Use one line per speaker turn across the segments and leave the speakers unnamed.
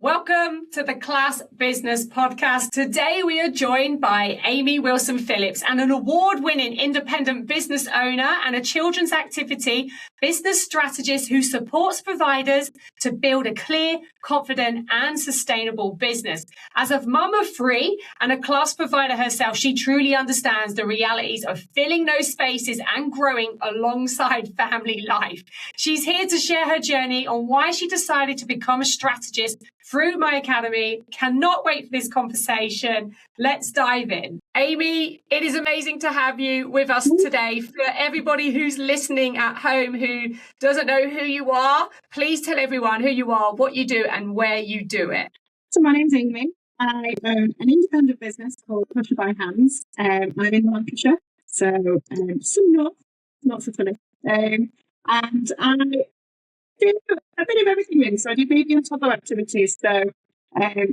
Welcome to the Class Business Podcast. Today we are joined by Amy Wilson-Phillips, and an award-winning independent business owner and a children's activity business strategist who supports providers to build a clear, confident and sustainable business. As a mum of three and a class provider herself, she truly understands the realities of filling those spaces and growing alongside family life. She's here to share her journey on why she decided to become a strategist through my academy. Cannot wait for this conversation. Let's dive in. Amy, it is amazing to have you with us today. For everybody who's listening at home who doesn't know who you are, please tell everyone who you are, what you do and where you do it.
So my name's Amy. I own an independent business called Hushabye Hands. I'm in Lancashire, so some north, not so funny. And I do a bit of everything really. So I do baby and toddler activities. So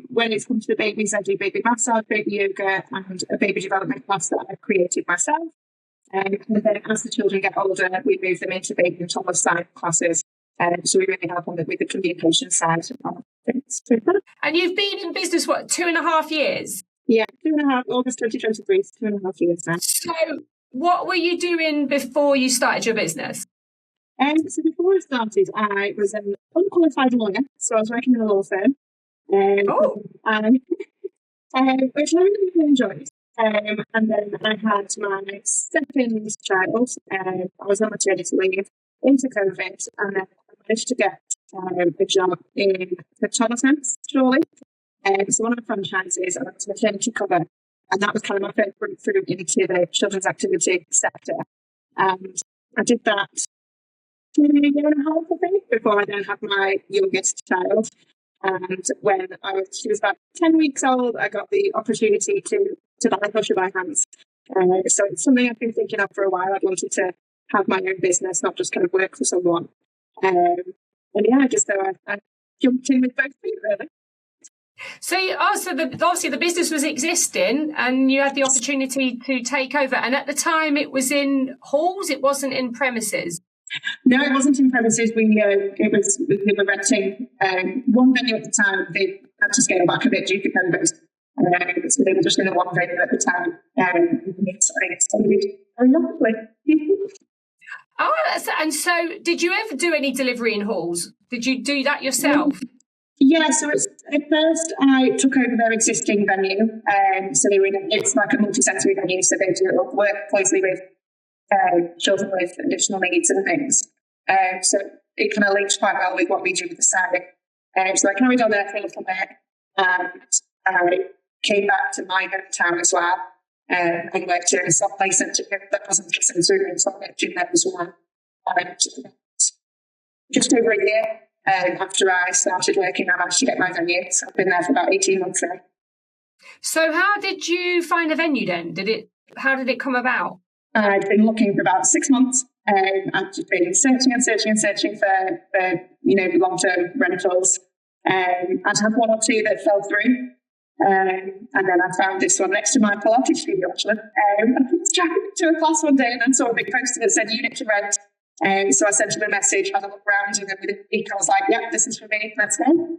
when it's come to the babies, I do baby massage, baby yoga, and a baby development class that I've created myself. And then as the children get older, we move them into baby and toddler side classes. So we really help on with the communication side of things.
And you've been in business, what, 2.5 years?
Yeah, 2.5, August 2023, 2.5 years now.
So what were you doing before you started your business?
So before I started, I was an unqualified lawyer, so I was working in a law firm, which I really enjoyed. And then I had my second child. I was on maternity leave into COVID, and then I managed to get a job in the toddler sense, surely. So one of the franchises, I went to maternity cover, and that was kind of my first breakthrough into the children's activity sector. And I did that for a year and a half, I think, before I then had my youngest child. And when she was about 10 weeks old, I got the opportunity to buy Hushabye Hands. So it's something I've been thinking of for a while. I'd wanted to have my own business, not just kind of work for someone. And yeah, I jumped in with both feet, really.
So obviously the business was existing and you had the opportunity to take over. And at the time it was in halls, it wasn't in premises.
No, it wasn't in premises. We were renting one venue at the time. They had to scale back a bit due to COVID. So they were just in the one venue at the time. It's very lovely.
And so did you ever do any delivery in halls? Did you do that yourself?
Yeah, so at first I took over their existing venue. So it's like a multi-sensory venue, so they do work closely with children with additional needs and things. So it kind of links quite well with what we do with the side. So I carried on there for a little bit, and I came back to my hometown as well, and worked in a soft play centre that wasn't just sensory room, so I worked in there as well. And just over a year after I started working, I managed to get my venue. So I've been there for about 18 months now.
So how did you find a venue then? How did it come about?
I'd been looking for about 6 months. I'd been searching for long-term rentals. I'd had one or two that fell through. And then I found this one next to my Pilates studio, actually. I was driving to a class one day and then saw a big poster that said unit to rent. So I sent him a message, had a look around, and then within a week I was like, yeah, this is for me, let's go.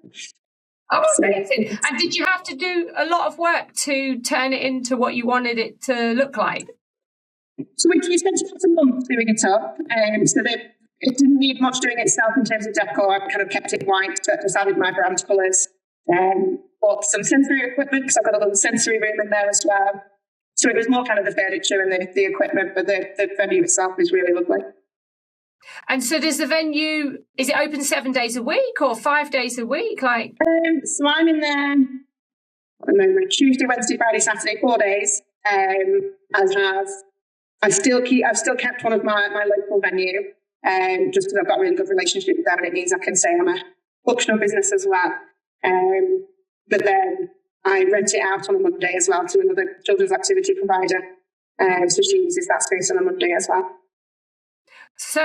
Oh, amazing. And did you have to do a lot of work to turn it into what you wanted it to look like?
So we spent about a month doing it up. It didn't need much doing itself in terms of decor. I kind of kept it white, but just added my brand colours. Bought some sensory equipment because I've got a little sensory room in there as well. So it was more kind of the furniture and the equipment, but the venue itself is really lovely.
And so does the venue, is it open 7 days a week or 5 days a week?
So I'm in there at the moment, Tuesday, Wednesday, Friday, Saturday, 4 days. I've still kept one of my local venue, just because I've got a really good relationship with them, and it means I can say I'm a functional business as well. But then I rent it out on a Monday as well to another children's activity provider. So she uses that space on a Monday as well.
So,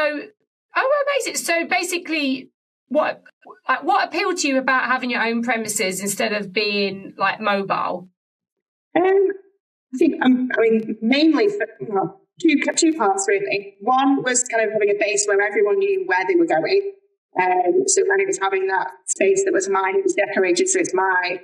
amazing. So basically, what appealed to you about having your own premises instead of being like mobile?
I think, mainly for two parts really. One was kind of having a base where everyone knew where they were going. So when it was having that space that was mine, it was decorated. So it's my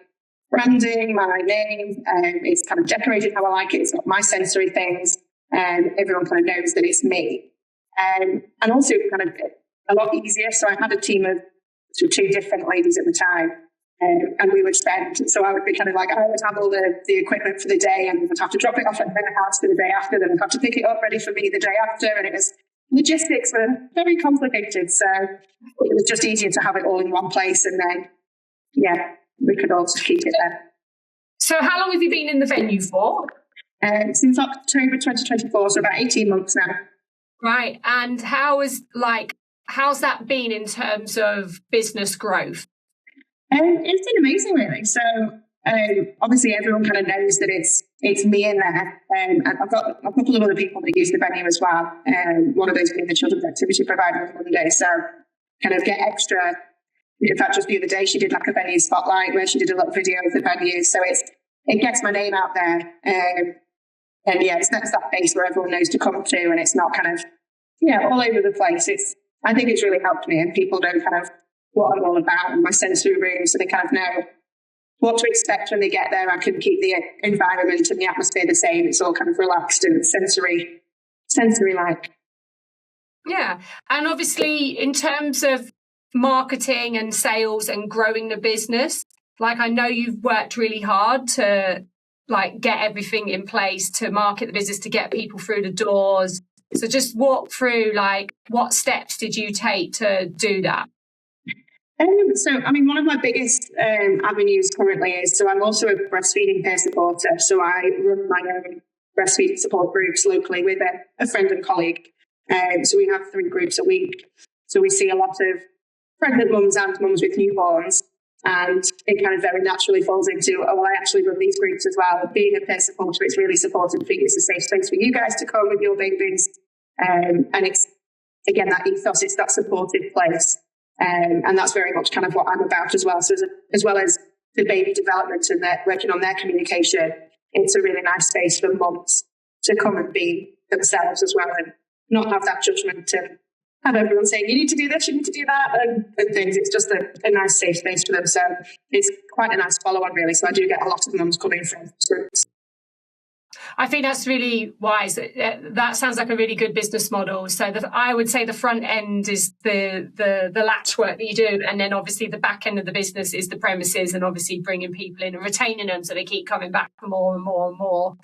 branding, my name, it's kind of decorated how I like it. It's got my sensory things, and everyone kind of knows that it's me. And also kind of a lot easier. So I had a team of two different ladies at the time, and we would spend, so I would be kind of like, I would have all the equipment for the day, and I'd have to drop it off at the house for the day after, then I'd have to pick it up ready for me the day after, and it was, logistics were very complicated, so it was just easier to have it all in one place, and then, yeah, we could all just keep it there.
So how long have you been in the venue for?
Since October 2024, so about 18 months now.
Right, and how's that been in terms of business growth?
It's been amazing, really. So obviously everyone kind of knows that it's me in there. And I've got a couple of other people that use the venue as well. One of those being the children's activity provider on Monday. So kind of get extra. In fact, just the other day she did like a venue spotlight where she did a little video of the venue. So it gets my name out there. And yeah, it's that base where everyone knows to come to, and it's not kind of, all over the place. I think it's really helped me, and people know kind of what I'm all about and my sensory room, so they kind of know what to expect when they get there. I can keep the environment and the atmosphere the same. It's all kind of relaxed and sensory-like.
Yeah, and obviously in terms of marketing and sales and growing the business, like I know you've worked really hard to like get everything in place to market the business, to get people through the doors. So just walk through, like, what steps did you take to do that?
So, I mean, one of my biggest avenues currently is, so I'm also a breastfeeding peer supporter. So I run my own breastfeeding support groups locally with a friend and colleague. So we have 3 groups a week. So we see a lot of pregnant mums and mums with newborns. And it kind of very naturally falls into, I actually run these groups as well. Being a peer supporter, it's really supportive for you. It's a safe space for you guys to come with your babies. And it's, again, that ethos, it's that supportive place. And that's very much kind of what I'm about as well. So as well as the baby development and working on their communication, it's a really nice space for mums to come and be themselves as well, and not have that judgment and have everyone saying, you need to do this, you need to do that, and things. It's just a nice safe space for them. So it's quite a nice follow-on, really. So I do get a lot of mums coming from groups.
I think that's really wise. That sounds like a really good business model. So I would say the front end is the latch work that you do, and then obviously the back end of the business is the premises, and obviously bringing people in and retaining them so they keep coming back for more and more and more.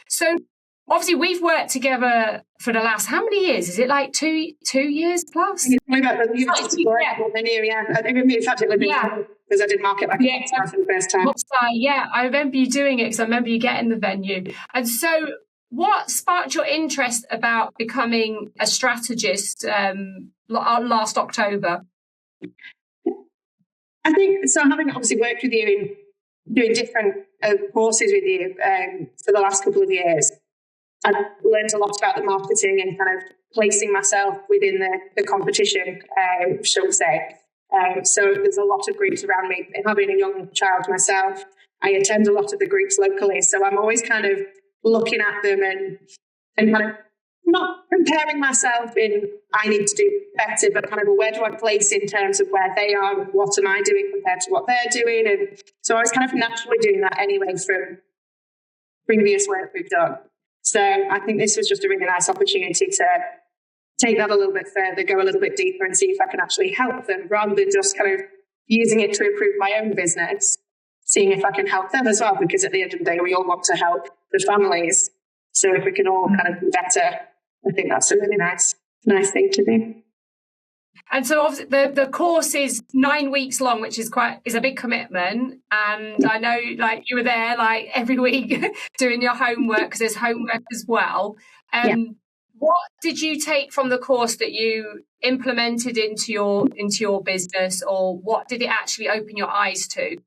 So obviously we've worked together for the last, how many years? Is it like 2 years plus?
In fact, it would be because I did market for the first time.
I remember you doing it because I remember you getting the venue. And so what sparked your interest about becoming a strategist last October?
I think, so having obviously worked with you in doing different courses with you for the last couple of years, I've learned a lot about the marketing and kind of placing myself within the competition, shall we say. So there's a lot of groups around me. And having a young child myself, I attend a lot of the groups locally. So I'm always kind of looking at them and kind of not comparing myself in, I need to do better, but kind of where do I place in terms of where they are and what am I doing compared to what they're doing. And so I was kind of naturally doing that anyway from previous work we've done. So I think this was just a really nice opportunity to take that a little bit further, go a little bit deeper and see if I can actually help them rather than just kind of using it to improve my own business, seeing if I can help them as well, because at the end of the day, we all want to help the families. So if we can all kind of be better, I think that's a really nice thing to do.
And so obviously the course is 9 weeks long, which is a big commitment. And I know like you were there like every week doing your homework, because there's homework as well. What did you take from the course that you implemented into your business, or what did it actually open your eyes to?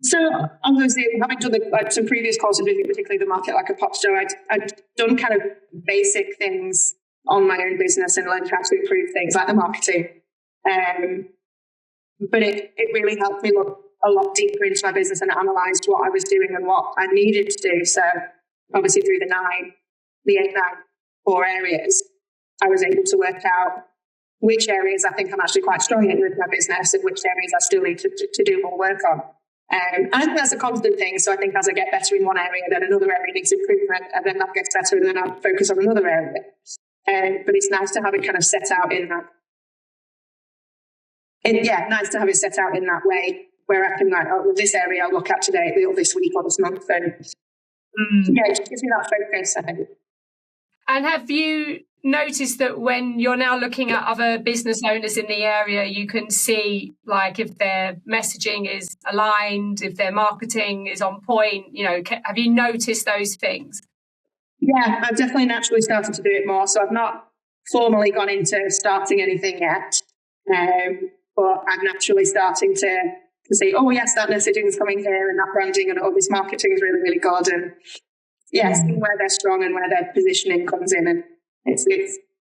So obviously, having done some previous courses, particularly the Market Like a Pop Star, I'd done kind of basic things on my own business and learned how to improve things like the marketing. But it really helped me look a lot deeper into my business and analysed what I was doing and what I needed to do. So obviously through the 8, 9, 4 areas, I was able to work out which areas I think I'm actually quite strong in with my business and which areas I still need to do more work on. And I think that's a constant thing. So I think as I get better in one area, then another area needs improvement, and then that gets better, and then I'll focus on another area. But it's nice to have it kind of set out in that. Nice to have it set out in that way where I can this area I'll look at today, or this week, or this month, and it just gives me that focus, I think.
And have you noticed that when you're now looking at other business owners in the area, you can see like if their messaging is aligned, if their marketing is on point, have you noticed those things?
Yeah, I've definitely naturally started to do it more. So I've not formally gone into starting anything yet, but I'm naturally starting to say, oh yes, that messaging is coming here, and that branding and all this marketing is really, really good. And seeing where they're strong and where their positioning comes in. And it's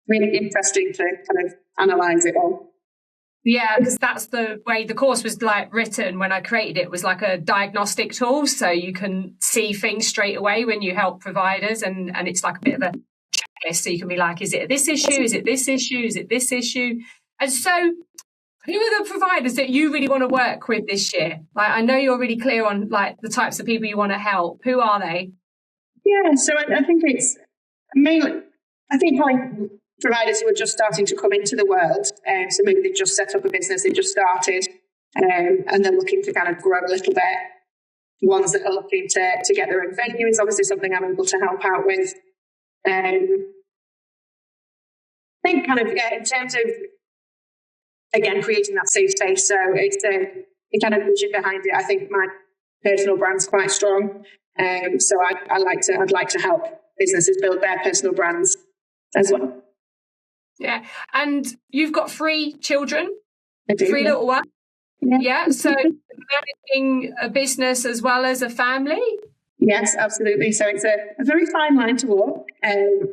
really interesting to kind of analyse it all.
Yeah, because that's the way the course was like written when I created it, was like a diagnostic tool. So you can see things straight away when you help providers, and it's like a bit of a checklist. So you can be like, is it this issue? Is it this issue? Is it this issue? And so who are the providers that you really want to work with this year? Like, I know you're really clear on like the types of people you want to help. Who are they?
Yeah, so I think it's mainly, probably providers who are just starting to come into the world. So maybe they've just set up a business, they've just started, and they're looking to kind of grow a little bit. Ones that are looking to get their own venue is obviously something I'm able to help out with. I think kind of, in terms of, again, creating that safe space. So it's the kind of vision behind it. I think my personal brand's quite strong. So I'd like to help businesses build their personal brands as well.
Yeah. And you've got 3 children,
I do,
3 little ones.
Yeah.
So managing a business as well as a family.
Yes, absolutely. So it's a very fine line to walk. And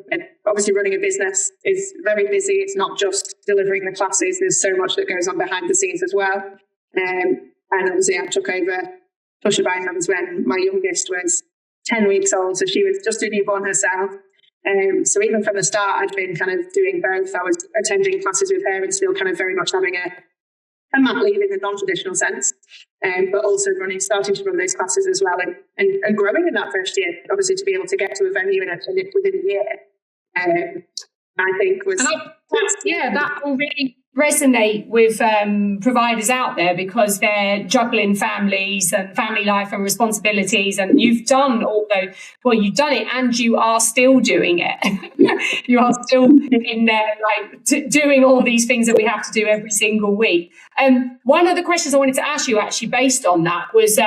obviously running a business is very busy. It's not just delivering the classes. There's so much that goes on behind the scenes as well. And obviously I took over Hushabye Hands when my youngest was 10 weeks old. So she was just a newborn herself. So even from the start, I'd been kind of doing both. I was attending classes with her and still kind of very much having a mat leave in a non-traditional sense, but also starting to run those classes as well, and growing in that first year, obviously to be able to get to a venue within a year, I think was...
that will really resonate with providers out there, because they're juggling families and family life and responsibilities, and you've done you've done it and you are still doing it. You are still in there doing all these things that we have to do every single week. One of the questions I wanted to ask you actually based on that was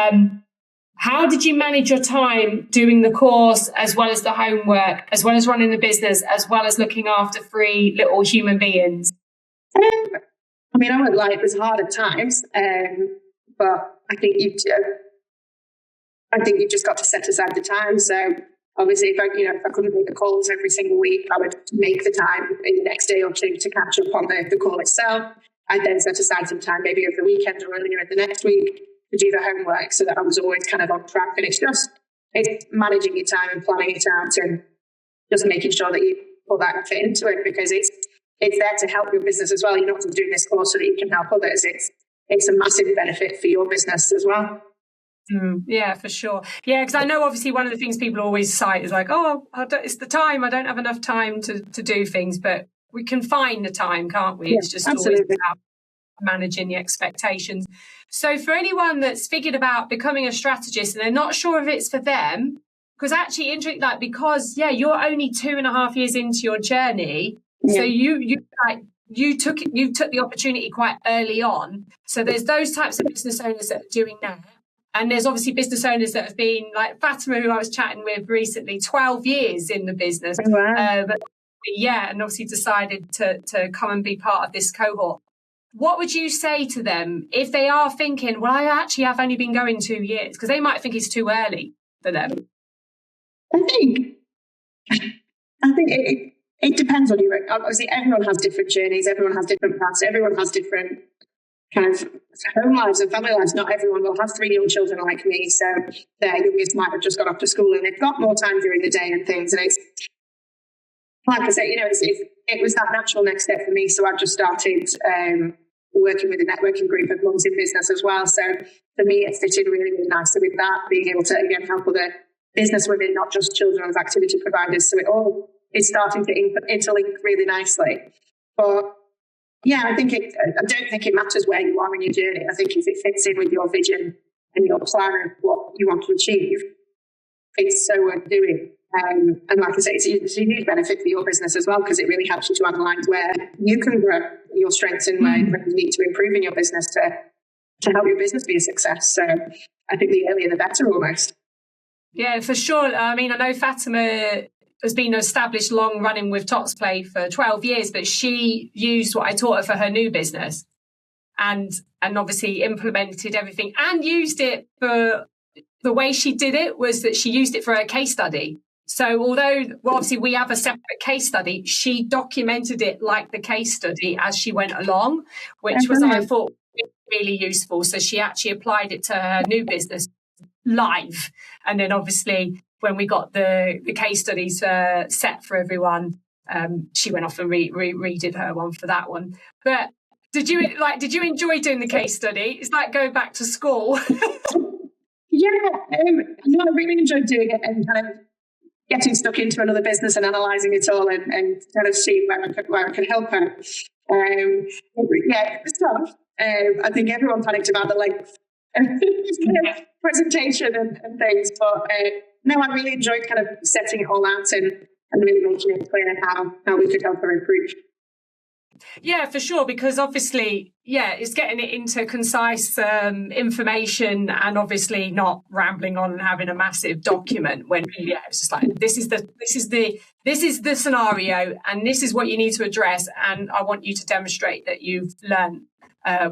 how did you manage your time doing the course as well as the homework, as well as running the business, as well as looking after 3 little human beings?
I won't lie, it was hard at times, but I think you've just got to set aside the time. So obviously, if I couldn't make the calls every single week, I would make the time in the next day or two to catch up on the call itself. I then set aside some time, maybe over the weekend or earlier in the next week, to do the homework, so that I was always kind of on track. And it's managing your time and planning it out, and just making sure that you put that fit into it, because it's there to help your business as well. You're not just doing this course so that you can help others. It's a massive benefit for your business as well.
Yeah, for sure. Yeah, because I know obviously one of the things people always cite is like, it's the time. I don't have enough time to do things, but we can find the time, can't we?
Yeah,
it's just
absolutely.
always about managing the expectations. So for anyone that's figured about becoming a strategist and they're not sure if it's for them, because actually, because you're only 2.5 years into your journey, so you took the opportunity quite early on. So there's those types of business owners that are doing that, and there's obviously business owners that have been like Fatima, who I was chatting with recently, 12 years in the business.
Oh, wow.
And obviously decided to come and be part of this cohort. What would you say to them if they are thinking, well, I've only been going 2 years, because they might think it's too early for them?
I think it depends on you. Obviously, everyone has different journeys. Everyone has different paths. Everyone has different kind of home lives and family lives. Not everyone will have 3 young children like me. So their youngest might have just got off to school and they've got more time during the day and things. And like I said, it was that natural next step for me. So I just started working with a networking group of mums in business as well. So for me, it fitted really, really nicely with that, being able to, again, help other business women, not just children's activity providers. So it all is starting to interlink really nicely. But yeah, I don't think it matters where you are in your journey. I think if it fits in with your vision and your plan of what you want to achieve, it's so worth doing. And like I say, it's a huge benefit for your business as well, because it really helps you to analyse where you can grow your strengths and where you need to improve in your business to help your business be a success. So I think the earlier the better, almost.
Yeah, for sure. I mean, I know Fatima has been established long running with Tots Play for 12 years, but she used what I taught her for her new business and obviously implemented everything and used it for the way she did it was that she used it for her case study. So although obviously we have a separate case study, she documented it like the case study as she went along, which was, I thought, really useful. So she actually applied it to her new business live. And then obviously when we got the case studies set for everyone, she went off and redid her one for that one. But did you enjoy doing the case study? It's like going back to school.
Yeah, no, I really enjoyed doing it and kind of getting stuck into another business and analysing it all and kind of seeing where I could help her. Yeah, it was tough. I think everyone panicked about the length of presentation and things, but no, I really enjoyed kind of setting it all out and really making it clear how we could help her improve.
Yeah, for sure, because obviously, it's getting it into concise information and obviously not rambling on and having a massive document when it's just like this is the scenario and this is what you need to address, and I want you to demonstrate that you've learned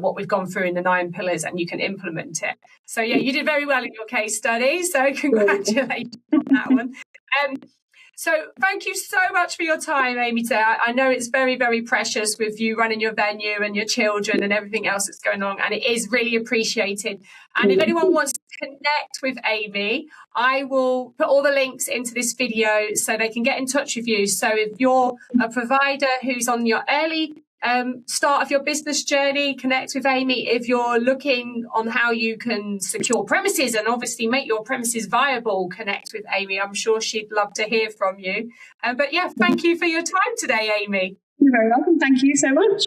what we've gone through in the 9 pillars and you can implement it. So you did very well in your case study, so congratulations on that one. So thank you so much for your time, Amy, today. I know it's very, very precious with you running your venue and your children and everything else that's going on, and it is really appreciated. And if anyone wants to connect with Amy, I will put all the links into this video so they can get in touch with you. So if you're a provider who's on your early start of your business journey, connect with Amy. If you're looking on how you can secure premises and obviously make your premises viable, connect with Amy. I'm sure she'd love to hear from you. But thank you for your time today, Amy.
You're very welcome. Thank you so much.